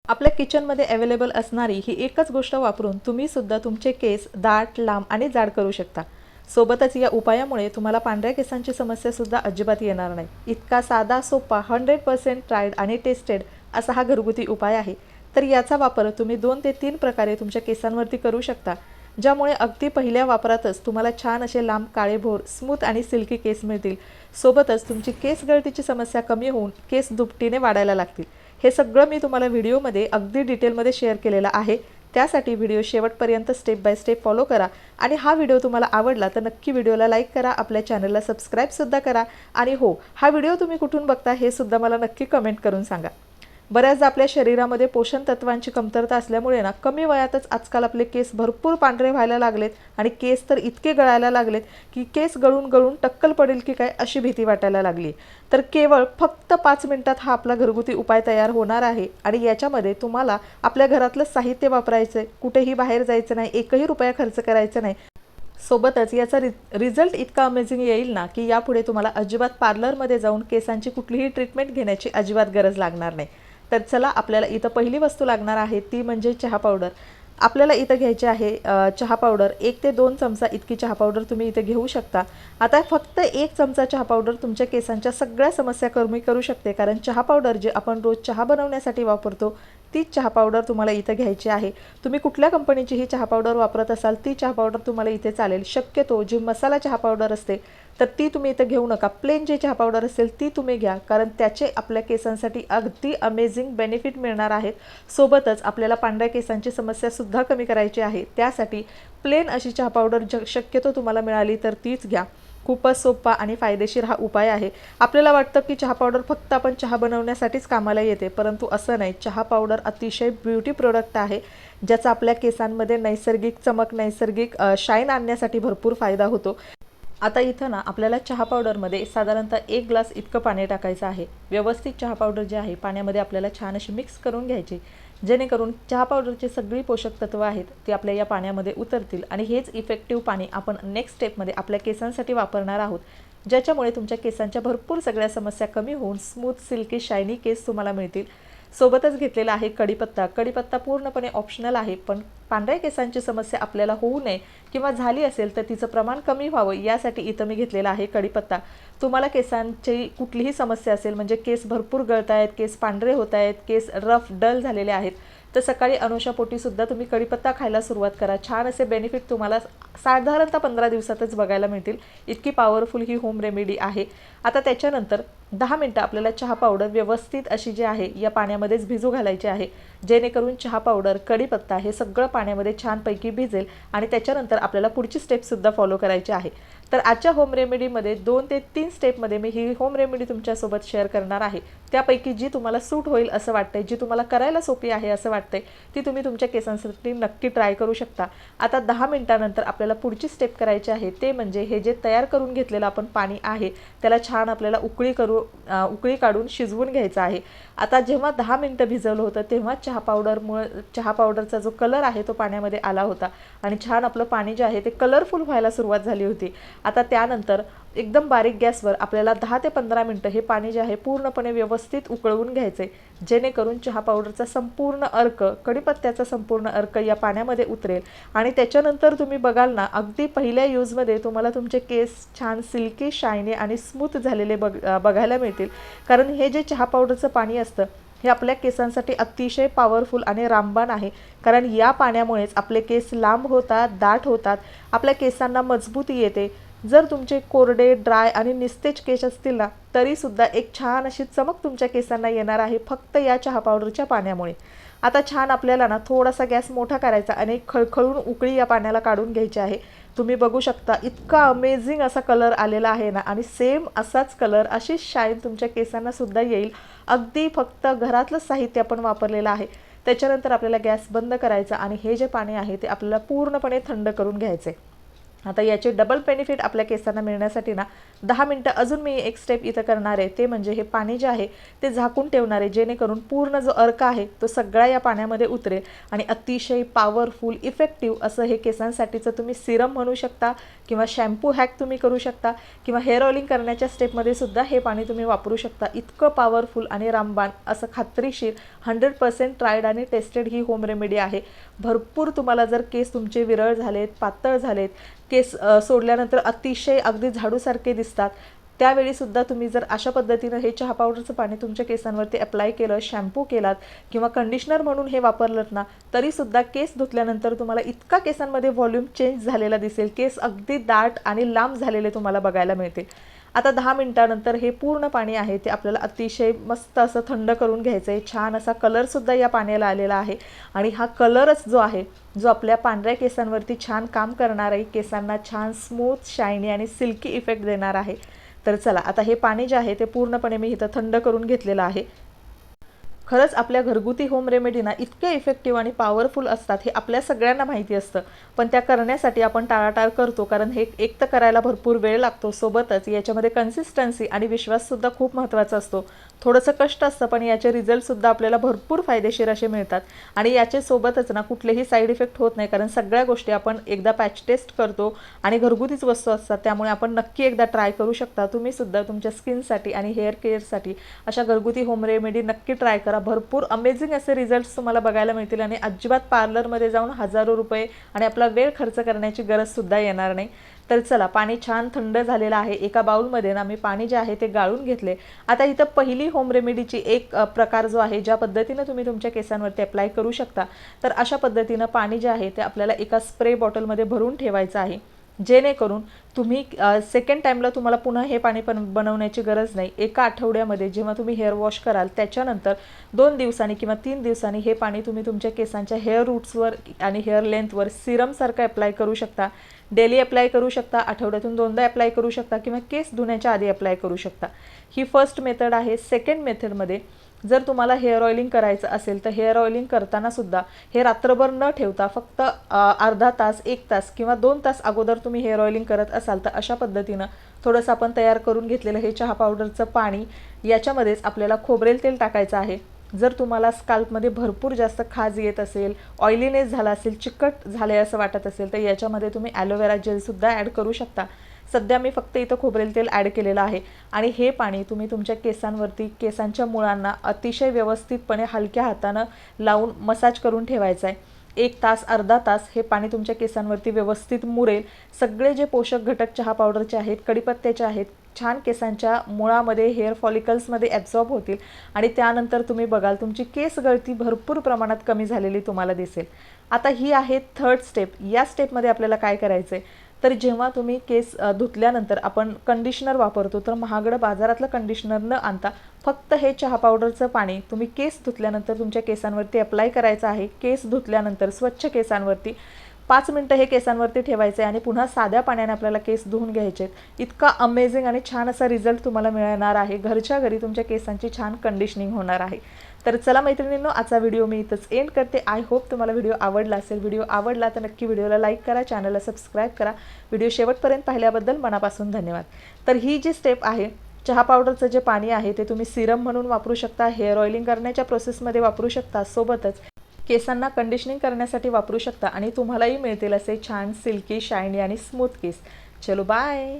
आपल्या किचनमध्ये अवेलेबल असणारी ही एकच गोष्ट वापरून तुम्ही सुद्धा तुमचे केस दाट, लांब आणि जाड करू शकता। सोबतच या उपायामुळे तुम्हाला पांढऱ्या केसांची समस्या सुद्धा अजिबात येणार नाही। इतका साधा, सोपा, 100% ट्राईड आणि टेस्टेड असा हा घरगुती उपाय आहे। तर याचा वापर तुम्ही 2 ते 3 प्रकारे तुमच्या केसांवरती करू शकता, ज्यामुळे अगदी पहिल्या वापरातच तुम्हाला छान असे लांब, काळेभोर, स्मूथ आणि सिल्की केस मिळतील। सोबतच तुमची केस गळतीची समस्या कमी होऊन केस दुपटीने वाढायला लागतील। हे सगळं मी तुम्हाला व्हिडिओमध्ये अगदी डिटेलमध्ये शेअर केलेलं आहे। त्यासाठी व्हिडिओ शेवटपर्यंत स्टेप बाय स्टेप फॉलो करा आणि हा व्हिडिओ तुम्हाला आवडला तर नक्की व्हिडिओला लाईक करा, आपल्या चॅनलला सबस्क्राईब सुद्धा करा आणि हो, हा व्हिडिओ तुम्ही कुठून बघता हे सुद्धा मला नक्की कमेंट करून सांगा। बऱ्याचदा आपल्या शरीरामध्ये पोषण तत्वांची कमतरता असल्यामुळे ना कमी वयातच आजकाल आपले केस भरपूर पांढरे व्हायला लागलेत आणि केस तर इतके गळायला लागलेत की केस गळून गळून टक्कल पडेल की काय अशी भीती वाटायला लागली। तर केवळ फक्त 5 मिनिटात हा आपला घरगुती उपाय तयार होणार आहे आणि याच्यामध्ये तुम्हाला आपल्या घरातलं साहित्य वापरायचं, कुठेही बाहेर जायचं नाही, एकही रुपया खर्च करायचा नाही। सोबतच याचा रिझल्ट इतका अमेझिंग येईल ना की यापुढे तुम्हाला अजिबात पार्लरमध्ये जाऊन केसांची कुठलीही ट्रीटमेंट घेण्याची अजिबात गरज लागणार नाही। तर चला, आपल्याला इथं पहिली वस्तू लागणार आहे ती म्हणजे चहा पावडर। आपल्याला इथं घ्यायची आहे चहा पावडर। 1 ते 2 चमचा इतकी चहा पावडर तुम्ही इथे घेऊ शकता। आता फक्त 1 चमचा चहा पावडर तुमच्या केसांच्या सगळ्या समस्या कमी करू शकते, कारण चहा पावडर जे आपण रोज चहा बनवण्यासाठी वापरतो तीच चहा पावडर तुम्हाला इथं घ्यायची आहे। तुम्ही कुठल्या कंपनीची ही चहा पावडर वापरत असाल ती चहा पावडर तुम्हाला इथे चालेल। शक्यतो जी मसाला चहा पावडर असते तर ती तुम्ही इथं घेऊ नका, प्लेन जी चहा पावडर असेल ती तुम्ही घ्या, कारण त्याचे आपल्या केसांसाठी अगदी अमेझिंग बेनिफिट मिळणार आहेत। सोबतच आपल्याला पांढऱ्या केसांची समस्या सुद्धा कमी करायची आहे, त्यासाठी प्लेन अशी चहा पावडर शक्यतो तुम्हाला मिळाली तर तीच घ्या। खूपच सोपा आणि फायदेशीर हा उपाय आहे। आपल्याला वाटतं की चहा पावडर फक्त आपण चहा बनवण्यासाठीच कामाला येते, परंतु असं नाही। चहा पावडर अतिशय ब्युटी प्रोडक्ट आहे, ज्याचा आपल्या केसांमध्ये नैसर्गिक चमक, नैसर्गिक शाईन आणण्यासाठी भरपूर फायदा होतो। आता इथं ना आपल्याला चहा पावडरमध्ये साधारणतः 1 ग्लास इतकं पाणी टाकायचं आहे। व्यवस्थित चहा पावडर जे आहे पाण्यामध्ये आपल्याला छान अशी मिक्स करून घ्यायची, जेणेकरून चहा पावडरची सगळी पोषक तत्व आहेत ते आपल्या या पाण्यामध्ये उतरतील आणि हेच इफेक्टिव्ह पाणी आपण नेक्स्ट स्टेपमध्ये आपल्या केसांसाठी वापरणार आहोत, ज्याच्यामुळे तुमच्या केसांच्या भरपूर सगळ्या समस्या कमी होऊन स्मूथ, सिल्की, शायनी केस तुम्हाला मिळतील। सोबतच घेतलेला आहे कढीपत्ता। कढीपत्ता पूर्णपणे ऑप्शनल आहे, पण पांढऱ्या केसांची समस्या आपल्याला होऊ नये किंवा झाली असेल तर तिचं प्रमाण कमी व्हावं यासाठी इथं मी घेतलेला आहे कढीपत्ता। तुम्हाला केसांची कुठलीही समस्या असेल, म्हणजे केस भरपूर गळत आहेत, केस पांढरे होत आहेत, केस रफ डल झालेले आहेत, तर सकाळी अनुशापोटी सुद्धा तुम्ही कढीपत्ता खायला सुरुवात करा। छान असे बेनिफिट तुम्हाला साधारणतः 15 दिवसातच बघायला मिळतील, इतकी पॉवरफुल ही होम रेमेडी आहे। आता त्याच्यानंतर 10 मिनिटं आपल्याला चहा पावडर व्यवस्थित अशी जी आहे या पाण्यामध्येच भिजू घालायची आहे, जेणेकरून चहा पावडर, कढीपत्ता हे सगळं पाण्यामध्ये छानपैकी भिजेल आणि त्याच्यानंतर आपल्याला पुढची स्टेपसुद्धा फॉलो करायची आहे। तर आजच्या होम रेमेडीमध्ये 2 ते 3 स्टेपमध्ये मी ही होम रेमेडी तुमच्यासोबत शेअर करणार आहे। त्यापैकी जी तुम्हाला सूट होईल असं वाटतंय, जी तुम्हाला करायला सोपी आहे असं वाटतंय, ती तुम्ही तुमच्या केसांसाठी नक्की ट्राय करू शकता। आता 10 मिनिटानंतर आपल्याला पुढची स्टेप करायची आहे, ते म्हणजे हे जे तयार करून घेतलेलं आपण पाणी आहे त्याला छान आपल्याला उकळी काढून शिजवून घ्यायचं आहे। आता जेव्हा 10 मिनिटं भिजवलं होतं तेव्हा चहा पावडरचा जो कलर आहे तो पाण्यामध्ये आला होता आणि छान आपलं पाणी जे आहे ते कलरफुल व्हायला सुरुवात झाली होती। आता त्यानंतर एकदम बारीक गॅसवर आपल्याला 10 ते 15 मिनिटं हे पाणी जे आहे पूर्णपणे व्यवस्थित उकळवून घ्यायचे, जेणेकरून चहा पावडरचा संपूर्ण अर्क, कढीपत्त्याचा संपूर्ण अर्क या पाण्यामध्ये उतरेल आणि त्याच्यानंतर तुम्ही बघाल ना अगदी पहिल्या यूजमध्ये तुम्हाला तुमचे केस छान सिल्की, शायनी आणि स्मूथ झालेले बघायला मिळतील, कारण हे जे चहा पावडरचं पाणी असतं हे आपल्या केसांसाठी अतिशय पॉवरफुल आणि रामबाण आहे, कारण या पाण्यामुळेच आपले केस लांब होतात, दाट होतात, आपल्या केसांना मजबूती येते। जर तुमचे कोरडे, ड्राय आणि निस्तेज केस असतील ना तरीसुद्धा एक छान अशी चमक तुमच्या केसांना येणार आहे फक्त या चहा पावडरच्या पाण्यामुळे। आता छान आपल्याला ना थोडासा गॅस मोठा करायचा आणि खळखळून उकळी या पाण्याला काढून घ्यायची आहे। तुम्ही बघू शकता इतका अमेझिंग असा कलर आलेला आहे ना, आणि सेम असाच कलर, अशीच शाईन तुमच्या केसांना सुद्धा येईल। अगदी फक्त घरातलं साहित्य आपण वापरलेलं आहे। त्याच्यानंतर आपल्याला गॅस बंद करायचा आणि हे जे पाणी आहे ते आपल्याला पूर्णपणे थंड करून घ्यायचे। आता याचे डबल बेनिफिट आपल्या केसांना मिळण्यासाठी ना 10 मिनटं अजून मी एक स्टेप इथं करणार आहे, ते म्हणजे हे पाणी जे आहे ते झाकून ठेवणार आहे, जेणेकरून पूर्ण जो अर्क आहे तो सगळा या पाण्यामध्ये उतरेल आणि अतिशय पॉवरफुल इफेक्टिव्ह असं हे केसांसाठीचं तुम्ही सिरम म्हणू शकता किंवा शॅम्पू हॅक तुम्ही करू शकता किंवा हेअर ऑइलिंग करण्याच्या स्टेपमध्ये सुद्धा हे पाणी तुम्ही वापरू शकता। इतकं पॉवरफुल आणि रामबाण असं खात्रीशीर 100% ट्रायड आणि टेस्टेड ही होम रेमेडी आहे। भरपूर तुम्हाला जर केस तुमचे विरळ झालेत, पातळ झालेत, केस सोडल्यानंतर अतिशय अगदी झाडूसारखे दिसतात, त्यावेळीसुद्धा तुम्ही जर अशा पद्धतीनं हे चहा पावडरचं पाणी तुमच्या केसांवरती अप्लाय केलं, शॅम्पू केलात किंवा कंडिशनर म्हणून हे वापरलं ना, तरीसुद्धा केस धुतल्यानंतर तुम्हाला इतका केसांमध्ये व्हॉल्यूम चेंज झालेला दिसेल, केस अगदी दाट आणि लांब झालेले तुम्हाला बघायला मिळतील। आता 10 मिनिटानंतर हे पूर्ण पाणी आहे ते आपल्याला अतिशय मस्त असं थंड करून घ्यायचं आहे। छान असा कलरसुद्धा या पाण्याला आलेला आहे आणि हा कलरच जो आहे जो आपल्या पांढऱ्या केसांवरती छान काम करणार आहे, केसांना छान स्मूथ, शायनी आणि सिल्की इफेक्ट देणार आहे। तर चला आता हे पाणी जे आहे ते पूर्णपणे मी इथं थंड करून घेतलेलं आहे। खरंच आपल्या घरगुती होम रेमेडीना इतके इफेक्टिव्ह आणि पॉवरफुल असतात हे आपल्या सगळ्यांना माहिती असतं, पण त्या करण्यासाठी आपण टाळाटाळ करतो, कारण हे एक तर करायला भरपूर वेळ लागतो, सोबतच याच्यामध्ये कन्सिस्टन्सी आणि विश्वाससुद्धा खूप महत्त्वाचा असतो। थोडंसं कष्ट असतं, पण याचे रिझल्टसुद्धा आपल्याला भरपूर फायदेशीर असे मिळतात आणि याचे सोबतच ना कुठलेही साईड इफेक्ट होत नाही, कारण सगळ्या गोष्टी आपण एकदा पॅच टेस्ट करतो आणि घरगुतीच वस्तू असतात, त्यामुळे आपण नक्की एकदा ट्राय करू शकता। तुम्हीसुद्धा तुमच्या स्किनसाठी आणि हेअर केअरसाठी अशा घरगुती होम रेमेडी नक्की ट्राय करा। भरपूर अमेझिंग असे रिझल्ट्स तुम्हाला बघायला मिळतील आणि अजिबात पार्लरमध्ये जाऊन हजारो रुपये आणि आपला वेळ खर्च करण्याची गरजसुद्धा येणार नाही। तर चला, पाणी छान थंड झालेलं आहे। एका बाउलमध्ये ना मी पाणी जे आहे ते गाळून घेतले। आता इथं पहिली होम रेमेडीची एक प्रकार जो आहे, ज्या पद्धतीनं तुम्ही तुमच्या केसांवरती अप्लाय करू शकता, तर अशा पद्धतीनं पाणी जे आहे ते आपल्याला एका स्प्रे बॉटलमध्ये भरून ठेवायचं आहे, जेणेकरून तुम्ही सेकंड टाईमला तुम्हाला पुन्हा हे पाणी बनवण्याची गरज नाही। एका आठवड्यामध्ये जेव्हा तुम्ही हेअर वॉश कराल त्याच्यानंतर 2 दिवसांनी किंवा 3 दिवसांनी हे पाणी तुम्ही तुमच्या केसांच्या हेअर रूट्सवर आणि हेअर लेंथवर सिरमसारखं अप्लाय करू शकता। डेली अप्लाय करू शकता, आठवड्यातून 2दा अप्लाय करू शकता किंवा केस धुण्याच्या आधी अप्लाय करू शकता। ही फर्स्ट मेथड आहे। सेकंड मेथडमध्ये जर तुम्हाला हेअर ऑइलिंग करायचं असेल तर हेअर ऑइलिंग करताना सुद्धा हे रात्रभर न ठेवता फक्त अर्धा तास, 1 तास किंवा 2 तास अगोदर तुम्ही हेअर ऑइलिंग करत असाल तर अशा पद्धतीनं थोडंसं आपण तयार करून घेतलेलं हे चहा पावडरचं पाणी, याच्यामध्येच आपल्याला खोबरेल तेल टाकायचं आहे। जर तुम्हाला स्काल्पमध्ये भरपूर जास्त खाज येत असेल, ऑइलीनेस झाला असेल, चिकट झाले असं वाटत असेल, तर याच्यामध्ये तुम्ही ॲलोवेरा जेलसुद्धा ॲड करू शकता। सध्या मी फक्त इथं खोबरेल तेल ॲड केलेलं आहे आणि हे पाणी तुम्ही तुमच्या केसांवरती, केसांच्या मुळांना अतिशय व्यवस्थितपणे हलक्या हातानं लावून मसाज करून ठेवायचं आहे। 1 तास, अर्धा तास हे पाणी तुमच्या केसांवरती व्यवस्थित मुरेल। सगळे जे पोषक घटक चहा पावडरचे आहेत, कढीपत्त्याचे आहेत, छान केसांच्या मुळामध्ये, हेअर फॉलिकल्समध्ये ॲब्झॉर्ब होतील आणि त्यानंतर तुम्ही बघाल तुमची केस गळती भरपूर प्रमाणात कमी झालेली तुम्हाला दिसेल। आता ही आहे थर्ड स्टेप। या स्टेपमध्ये आपल्याला काय करायचं आहे, तर जेव्हा तुम्ही केस धुतल्यानंतर आपण कंडिशनर वापरतो, तर महागडं बाजारातलं कंडिशनर न आणता फक्त हे चहा पावडरचं पाणी तुम्ही केस धुतल्यानंतर तुमच्या केसांवरती अप्लाय करायचं आहे। केस धुतल्यानंतर स्वच्छ केसांवरती 5 मिनटं हे केसांवरती ठेवायचे आणि पुन्हा साध्या पाण्याने आपल्याला केस धुवून घ्यायचे। इतका अमेझिंग आणि छान असा रिझल्ट तुम्हाला मिळणार आहे। घरच्या घरी तुमच्या केसांची छान कंडिशनिंग होणार आहे। तर चला मैत्रिणींनो, आजचा व्हिडिओ मी इथंच एंड करते। आय होप तुम्हाला व्हिडिओ आवडला असेल। व्हिडिओ आवडला तर नक्की व्हिडिओला लाईक करा, चॅनलला सबस्क्राईब करा। व्हिडिओ शेवटपर्यंत पाहिल्याबद्दल मनापासून धन्यवाद। तर ही जी स्टेप आहे, चहा पावडरचं जे पाणी आहे ते तुम्ही सिरम म्हणून वापरू शकता, हेअर ऑइलिंग करण्याच्या प्रोसेसमध्ये वापरू शकता, सोबतच केसांना कंडिशनिंग करण्यासाठी वापरू शकता आणि तुम्हालाही मिळतील असे छान सिल्की, शायनी आणि स्मूथ केस। चलो बाय।